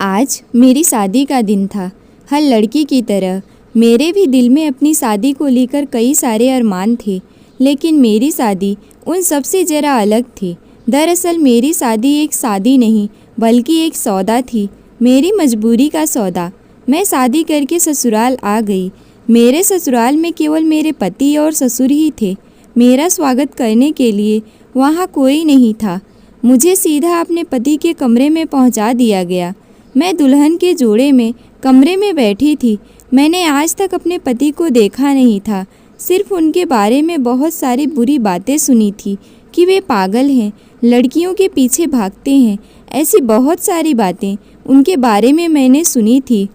आज मेरी शादी का दिन था। हर लड़की की तरह मेरे भी दिल में अपनी शादी को लेकर कई सारे अरमान थे, लेकिन मेरी शादी उन सब से ज़रा अलग थी। दरअसल मेरी शादी एक शादी नहीं बल्कि एक सौदा थी, मेरी मजबूरी का सौदा। मैं शादी करके ससुराल आ गई। मेरे ससुराल में केवल मेरे पति और ससुर ही थे। मेरा स्वागत करने के लिए वहाँ कोई नहीं था। मुझे सीधा अपने पति के कमरे में पहुँचा दिया गया। मैं दुल्हन के जोड़े में कमरे में बैठी थी। मैंने आज तक अपने पति को देखा नहीं था, सिर्फ उनके बारे में बहुत सारी बुरी बातें सुनी थी कि वे पागल हैं, लड़कियों के पीछे भागते हैं। ऐसी बहुत सारी बातें उनके बारे में मैंने सुनी थी।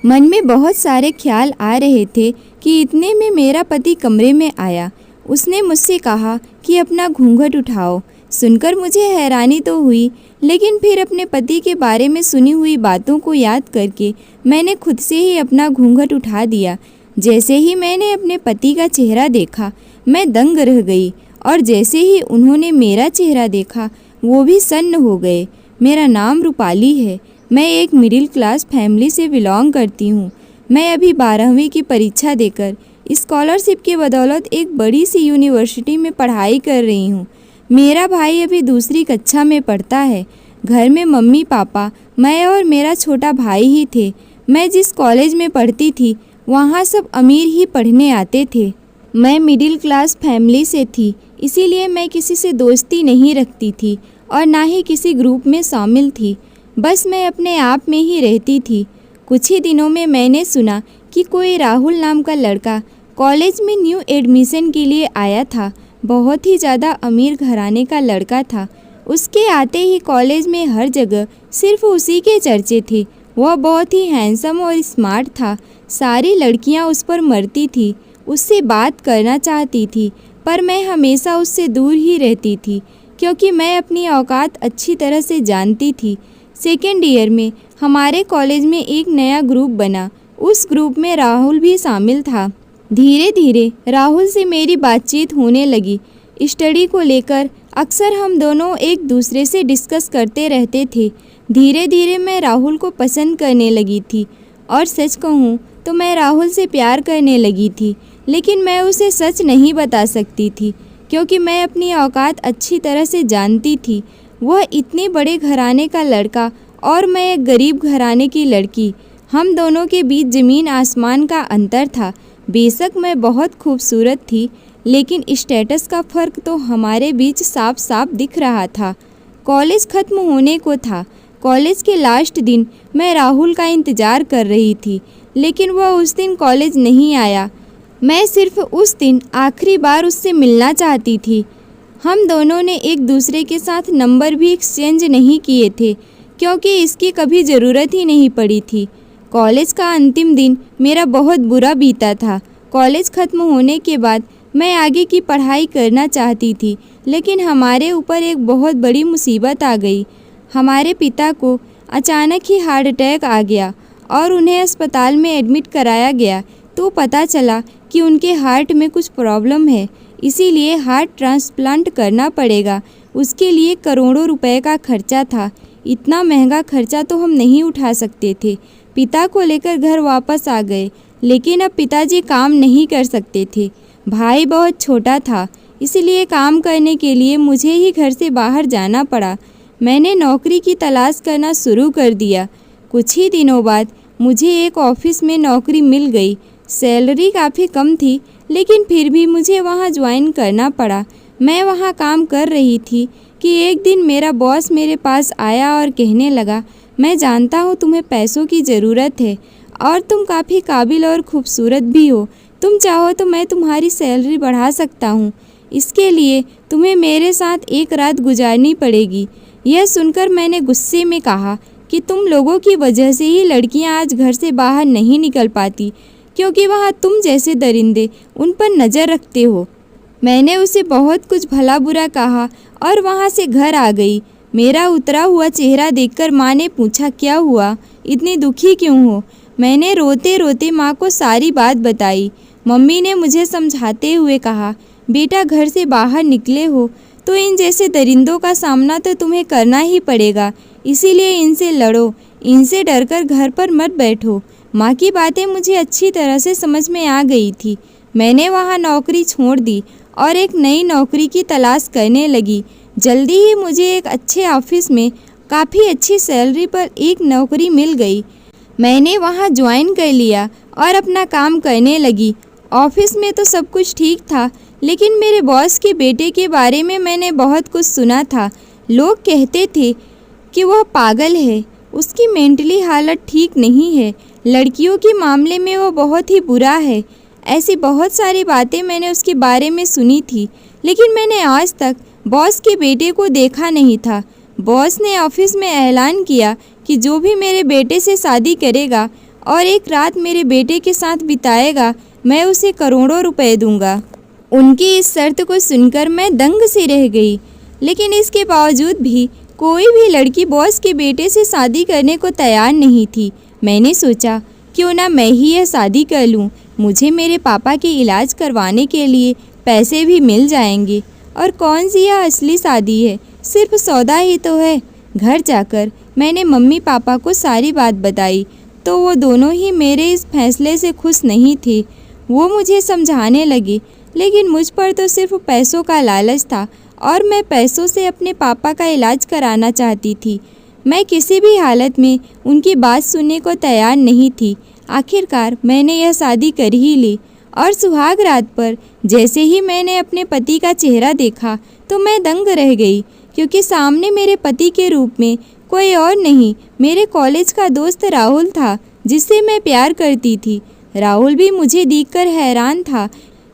मन में बहुत सारे ख्याल आ रहे थे कि इतने में मेरा पति कमरे में आया। उसने मुझसे कहा कि अपना घूंघट उठाओ। सुनकर मुझे हैरानी तो हुई, लेकिन फिर अपने पति के बारे में सुनी हुई बातों को याद करके मैंने खुद से ही अपना घूंघट उठा दिया। जैसे ही मैंने अपने पति का चेहरा देखा, मैं दंग रह गई, और जैसे ही उन्होंने मेरा चेहरा देखा, वो भी सन्न हो गए। मेरा नाम रूपाली है। मैं एक मिडिल क्लास फैमिली से बिलोंग करती हूँ। मैं अभी 12वीं की परीक्षा देकर स्कॉलरशिप के बदौलत एक बड़ी सी यूनिवर्सिटी में पढ़ाई कर रही हूँ। मेरा भाई अभी दूसरी कक्षा में पढ़ता है। घर में मम्मी पापा, मैं और मेरा छोटा भाई ही थे। मैं जिस कॉलेज में पढ़ती थी वहाँ सब अमीर ही पढ़ने आते थे। मैं मिडिल क्लास फैमिली से थी, इसीलिए मैं किसी से दोस्ती नहीं रखती थी और ना ही किसी ग्रुप में शामिल थी। बस मैं अपने आप में ही रहती थी। कुछ ही दिनों में मैंने सुना कि कोई राहुल नाम का लड़का कॉलेज में न्यू एडमिशन के लिए आया था। बहुत ही ज़्यादा अमीर घराने का लड़का था। उसके आते ही कॉलेज में हर जगह सिर्फ उसी के चर्चे थे। वह बहुत ही हैंडसम और स्मार्ट था। सारी लड़कियां उस पर मरती थी, उससे बात करना चाहती थी, पर मैं हमेशा उससे दूर ही रहती थी, क्योंकि मैं अपनी औकात अच्छी तरह से जानती थी। सेकेंड ईयर में हमारे कॉलेज में एक नया ग्रुप बना। उस ग्रुप में राहुल भी शामिल था। धीरे धीरे राहुल से मेरी बातचीत होने लगी। स्टडी को लेकर अक्सर हम दोनों एक दूसरे से डिस्कस करते रहते थे। धीरे धीरे मैं राहुल को पसंद करने लगी थी, और सच कहूँ तो मैं राहुल से प्यार करने लगी थी, लेकिन मैं उसे सच नहीं बता सकती थी, क्योंकि मैं अपनी औकात अच्छी तरह से जानती थी। वह इतने बड़े घराने का लड़का और मैं एक गरीब घराने की लड़की। हम दोनों के बीच ज़मीन आसमान का अंतर था। बेशक मैं बहुत खूबसूरत थी, लेकिन स्टेटस का फ़र्क तो हमारे बीच साफ साफ दिख रहा था। कॉलेज ख़त्म होने को था। कॉलेज के लास्ट दिन मैं राहुल का इंतज़ार कर रही थी, लेकिन वह उस दिन कॉलेज नहीं आया। मैं सिर्फ उस दिन आखिरी बार उससे मिलना चाहती थी। हम दोनों ने एक दूसरे के साथ नंबर भी एक्सचेंज नहीं किए थे, क्योंकि इसकी कभी ज़रूरत ही नहीं पड़ी थी। कॉलेज का अंतिम दिन मेरा बहुत बुरा बीता था। कॉलेज ख़त्म होने के बाद मैं आगे की पढ़ाई करना चाहती थी, लेकिन हमारे ऊपर एक बहुत बड़ी मुसीबत आ गई। हमारे पिता को अचानक ही हार्ट अटैक आ गया और उन्हें अस्पताल में एडमिट कराया गया। तो पता चला कि उनके हार्ट में कुछ प्रॉब्लम है, इसीलिए हार्ट ट्रांसप्लांट करना पड़ेगा। उसके लिए करोड़ों रुपए का खर्चा था। इतना महंगा खर्चा तो हम नहीं उठा सकते थे। पिता को लेकर घर वापस आ गए, लेकिन अब पिताजी काम नहीं कर सकते थे। भाई बहुत छोटा था, इसलिए काम करने के लिए मुझे ही घर से बाहर जाना पड़ा। मैंने नौकरी की तलाश करना शुरू कर दिया। कुछ ही दिनों बाद मुझे एक ऑफिस में नौकरी मिल गई। सैलरी काफ़ी कम थी, लेकिन फिर भी मुझे वहाँ ज्वाइन करना पड़ा। मैं वहाँ काम कर रही थी कि एक दिन मेरा बॉस मेरे पास आया और कहने लगा, मैं जानता हूँ तुम्हें पैसों की ज़रूरत है और तुम काफ़ी काबिल और खूबसूरत भी हो। तुम चाहो तो मैं तुम्हारी सैलरी बढ़ा सकता हूँ। इसके लिए तुम्हें मेरे साथ एक रात गुजारनी पड़ेगी। यह सुनकर मैंने गुस्से में कहा कि तुम लोगों की वजह से ही लड़कियाँ आज घर से बाहर नहीं निकल पाती, क्योंकि वहाँ तुम जैसे दरिंदे उन पर नज़र रखते हो। मैंने उसे बहुत कुछ भला बुरा कहा और वहाँ से घर आ गई। मेरा उतरा हुआ चेहरा देखकर माँ ने पूछा, क्या हुआ, इतनी दुखी क्यों हो? मैंने रोते रोते माँ को सारी बात बताई। मम्मी ने मुझे समझाते हुए कहा, बेटा घर से बाहर निकले हो तो इन जैसे दरिंदों का सामना तो तुम्हें करना ही पड़ेगा, इसीलिए इनसे लड़ो, इनसे डरकर घर पर मत बैठो। माँ की बातें मुझे अच्छी तरह से समझ में आ गई थी। मैंने वहाँ नौकरी छोड़ दी और एक नई नौकरी की तलाश करने लगी। जल्दी ही मुझे एक अच्छे ऑफिस में काफ़ी अच्छी सैलरी पर एक नौकरी मिल गई। मैंने वहाँ ज्वाइन कर लिया और अपना काम करने लगी। ऑफिस में तो सब कुछ ठीक था, लेकिन मेरे बॉस के बेटे के बारे में मैंने बहुत कुछ सुना था। लोग कहते थे कि वह पागल है, उसकी मेंटली हालत ठीक नहीं है, लड़कियों के मामले में वो बहुत ही बुरा है। ऐसी बहुत सारी बातें मैंने उसके बारे में सुनी थी, लेकिन मैंने आज तक बॉस के बेटे को देखा नहीं था। बॉस ने ऑफिस में ऐलान किया कि जो भी मेरे बेटे से शादी करेगा और एक रात मेरे बेटे के साथ बिताएगा, मैं उसे करोड़ों रुपए दूंगा। उनकी इस शर्त को सुनकर मैं दंग सी रह गई, लेकिन इसके बावजूद भी कोई भी लड़की बॉस के बेटे से शादी करने को तैयार नहीं थी। मैंने सोचा क्यों ना मैं ही यह शादी कर लूँ। मुझे मेरे पापा के इलाज करवाने के लिए पैसे भी मिल जाएंगे। और कौन सी यह असली शादी है, सिर्फ सौदा ही तो है। घर जाकर मैंने मम्मी पापा को सारी बात बताई, तो वो दोनों ही मेरे इस फैसले से खुश नहीं थे। वो मुझे समझाने लगे, लेकिन मुझ पर तो सिर्फ पैसों का लालच था और मैं पैसों से अपने पापा का इलाज कराना चाहती थी। मैं किसी भी हालत में उनकी बात सुनने को तैयार नहीं थी। आखिरकार मैंने यह शादी कर ही ली और सुहाग रात पर जैसे ही मैंने अपने पति का चेहरा देखा तो मैं दंग रह गई, क्योंकि सामने मेरे पति के रूप में कोई और नहीं, मेरे कॉलेज का दोस्त राहुल था, जिससे मैं प्यार करती थी। राहुल भी मुझे देखकर हैरान था,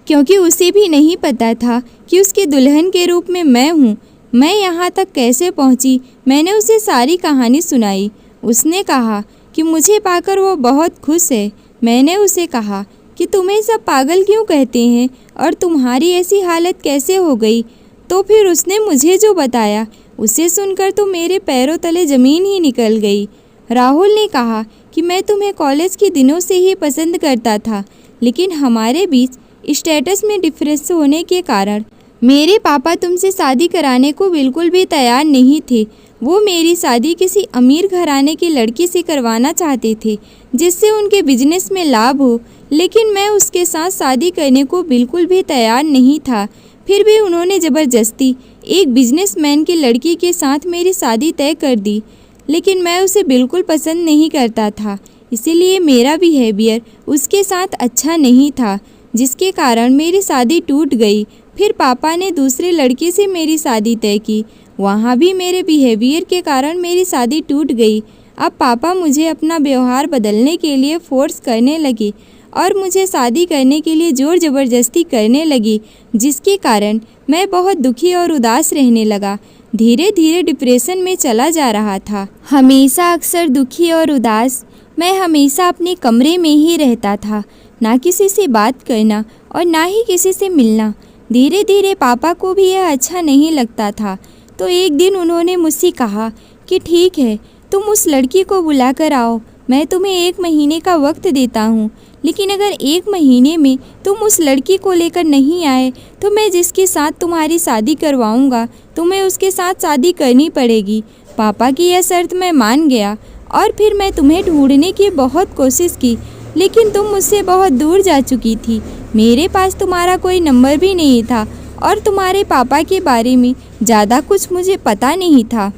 क्योंकि उसे भी नहीं पता था कि उसके दुल्हन के रूप में मैं हूँ। मैं यहाँ तक कैसे पहुँची, मैंने उसे सारी कहानी सुनाई। उसने कहा कि मुझे पाकर वो बहुत खुश है। मैंने उसे कहा कि तुम्हें सब पागल क्यों कहते हैं और तुम्हारी ऐसी हालत कैसे हो गई। तो फिर उसने मुझे जो बताया उसे सुनकर तो मेरे पैरों तले ज़मीन ही निकल गई। राहुल ने कहा कि मैं तुम्हें कॉलेज के दिनों से ही पसंद करता था, लेकिन हमारे बीच स्टेटस में डिफरेंस होने के कारण मेरे पापा तुमसे शादी कराने को बिल्कुल भी तैयार नहीं थे। वो मेरी शादी किसी अमीर घराने की लड़की से करवाना चाहते थे, जिससे उनके बिजनेस में लाभ हो, लेकिन मैं उसके साथ शादी करने को बिल्कुल भी तैयार नहीं था। फिर भी उन्होंने ज़बरदस्ती एक बिजनेसमैन की लड़की के साथ मेरी शादी तय कर दी, लेकिन मैं उसे बिल्कुल पसंद नहीं करता था, इसीलिए मेरा बिहेवियर उसके साथ अच्छा नहीं था, जिसके कारण मेरी शादी टूट गई। फिर पापा ने दूसरे लड़के से मेरी शादी तय की, वहाँ भी मेरे बिहेवियर के कारण मेरी शादी टूट गई। अब पापा मुझे अपना व्यवहार बदलने के लिए फोर्स करने लगे और मुझे शादी करने के लिए ज़ोर ज़बरदस्ती करने लगी, जिसके कारण मैं बहुत दुखी और उदास रहने लगा। धीरे धीरे डिप्रेशन में चला जा रहा था। हमेशा अक्सर दुखी और उदास, मैं हमेशा अपने कमरे में ही रहता था, ना किसी से बात करना और ना ही किसी से मिलना। धीरे धीरे पापा को भी यह अच्छा नहीं लगता था, तो एक दिन उन्होंने मुझसे कहा कि ठीक है, तुम उस लड़की को बुला कर आओ, मैं तुम्हें 1 महीने का वक्त देता हूँ, लेकिन अगर 1 महीने में तुम उस लड़की को लेकर नहीं आए तो मैं जिसके साथ तुम्हारी शादी करवाऊँगा तुम्हें उसके साथ शादी करनी पड़ेगी। पापा की यह शर्त मैं मान गया और फिर मैं तुम्हें ढूंढने की बहुत कोशिश की, लेकिन तुम मुझसे बहुत दूर जा चुकी थी। मेरे पास तुम्हारा कोई नंबर भी नहीं था और तुम्हारे पापा के बारे में ज़्यादा कुछ मुझे पता नहीं था।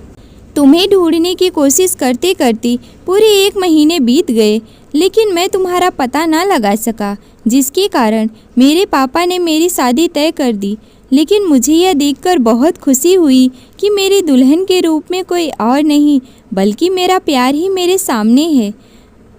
तुम्हें ढूंढने की कोशिश करते करते पूरे 1 महीने बीत गए, लेकिन मैं तुम्हारा पता ना लगा सका, जिसके कारण मेरे पापा ने मेरी शादी तय कर दी। लेकिन मुझे यह देखकर बहुत खुशी हुई कि मेरी दुल्हन के रूप में कोई और नहीं, बल्कि मेरा प्यार ही मेरे सामने है।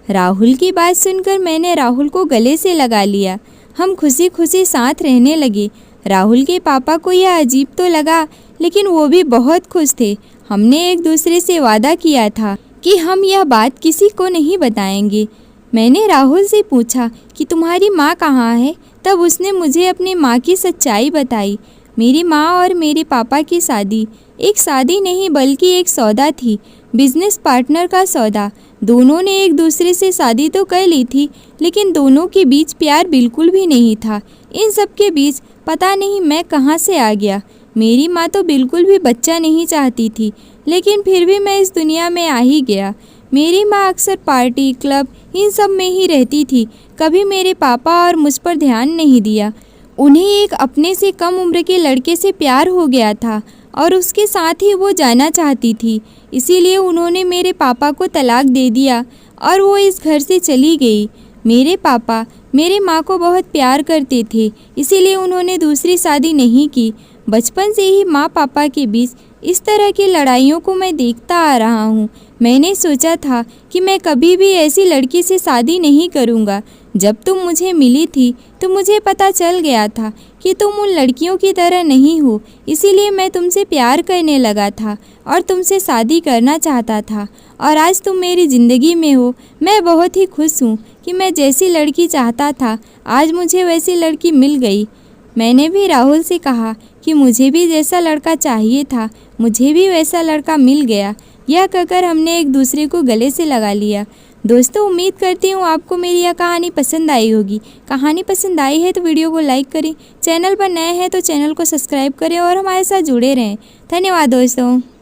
राहुल की बात सुनकर मैंने राहुल को गले से लगा लिया। हम खुशी खुशी साथ रहने लगे। राहुल के पापा को यह अजीब तो लगा, लेकिन वो भी बहुत खुश थे। हमने एक दूसरे से वादा किया था कि हम यह बात किसी को नहीं बताएंगे। मैंने राहुल से पूछा कि तुम्हारी माँ कहाँ है, तब उसने मुझे अपनी माँ की सच्चाई बताई। मेरी माँ और मेरे पापा की शादी एक शादी नहीं बल्कि एक सौदा थी, बिजनेस पार्टनर का सौदा। दोनों ने एक दूसरे से शादी तो कर ली थी, लेकिन दोनों के बीच प्यार बिल्कुल भी नहीं था। इन सब के बीच पता नहीं मैं कहाँ से आ गया। मेरी माँ तो बिल्कुल भी बच्चा नहीं चाहती थी, लेकिन फिर भी मैं इस दुनिया में आ ही गया। मेरी माँ अक्सर पार्टी, क्लब इन सब में ही रहती थी। कभी मेरे पापा और मुझ पर ध्यान नहीं दिया। उन्हें एक अपने से कम उम्र के लड़के से प्यार हो गया था और उसके साथ ही वो जाना चाहती थी। इसीलिए उन्होंने मेरे पापा को तलाक दे दिया और वो इस घर से चली गई। मेरे पापा मेरे माँ को बहुत प्यार करते थे, इसीलिए उन्होंने दूसरी शादी नहीं की। बचपन से ही माँ पापा के बीच इस तरह की लड़ाइयों को मैं देखता आ रहा हूँ। मैंने सोचा था कि मैं कभी भी ऐसी लड़की से शादी नहीं करूँगा। जब तुम मुझे मिली थी तो मुझे पता चल गया था कि तुम उन लड़कियों की तरह नहीं हो, इसीलिए मैं तुमसे प्यार करने लगा था और तुमसे शादी करना चाहता था। और आज तुम मेरी ज़िंदगी में हो। मैं बहुत ही खुश हूँ कि मैं जैसी लड़की चाहता था आज मुझे वैसी लड़की मिल गई। मैंने भी राहुल से कहा कि मुझे भी जैसा लड़का चाहिए था, मुझे भी वैसा लड़का मिल गया। यह कहकर हमने एक दूसरे को गले से लगा लिया। दोस्तों, उम्मीद करती हूँ आपको मेरी यह कहानी पसंद आई होगी। कहानी पसंद आई है तो वीडियो को लाइक करें, चैनल पर नए हैं तो चैनल को सब्सक्राइब करें और हमारे साथ जुड़े रहें। धन्यवाद दोस्तों।